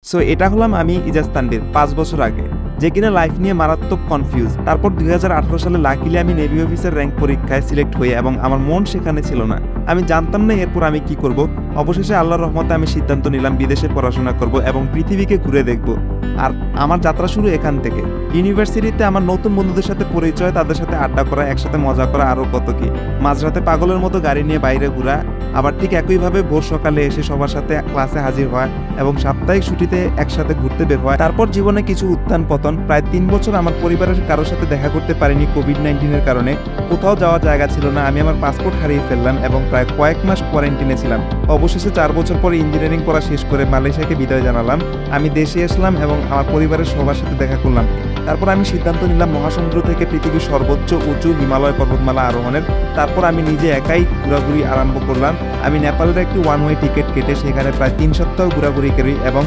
So এটা হলাম আমি ইজাজ তানভীর 5 বছর আগে, যে কিনা লাইফ নিয়ে মারাত্মক কনফিউজ। তারপর 2018 সালে লাকিলি আমি নেভি অফিসার র্যাঙ্ক পরীক্ষায় সিলেক্ট হই এবং আমার মন সেখানে ছিল না। আমি জানতাম না এরপর আমি কি করব। অবশেষে আল্লাহর রহমতে আমি সিদ্ধান্ত নিলাম বিদেশে পড়াশোনা করব এবং পৃথিবীকে ঘুরে দেখব। আর আমার যাত্রা শুরু এখান থেকে। ইউনিভার্সিটিতে আমার নতুন বন্ধুদের সাথে পরিচয়, তাদের সাথে আড্ডা করা, একসাথে মজা করা, আরও কত কি। মাঝরাতে পাগলের মতো গাড়ি নিয়ে বাইরে ঘোরা, আবার ঠিক একইভাবে ভোর সকালে এসে সবার সাথে ক্লাসে হাজির হওয়া এবং সাপ্তাহিক ছুটিতে একসাথে ঘুরতে বের হয়। তারপর জীবনে কিছু উত্থান পতন। প্রায় 3 বছর আমার পরিবারের কারোর সাথে দেখা করতে পারিনি কোভিড-19 কারণে। কোথাও যাওয়ার জায়গা ছিল না। আমি আমার পাসপোর্ট হারিয়ে ফেললাম এবং প্রায় কয়েক মাস কোয়ারেন্টিনে ছিলাম। অবশেষে 4 বছর পরে ইঞ্জিনিয়ারিং পড়া শেষ করে মালয়েশিয়াকে বিদায় জানালাম। আমি দেশে আসলাম এবং আমার পরিবারের সবার সাথে দেখা করলাম। তারপর আমি সিদ্ধান্ত নিলাম মহাসমুদ্র থেকে পৃথিবীর সর্বোচ্চ উঁচু হিমালয় পর্বতমালা আরোহণের। তারপর আমি নিজে একাই ঘোরাঘুরি আরম্ভ করলাম। আমি নেপালের একটি ওয়ান ওয়ে টিকিট কেটে সেখানে প্রায় 3 সপ্তাহ ঘোরাঘুরি করি এবং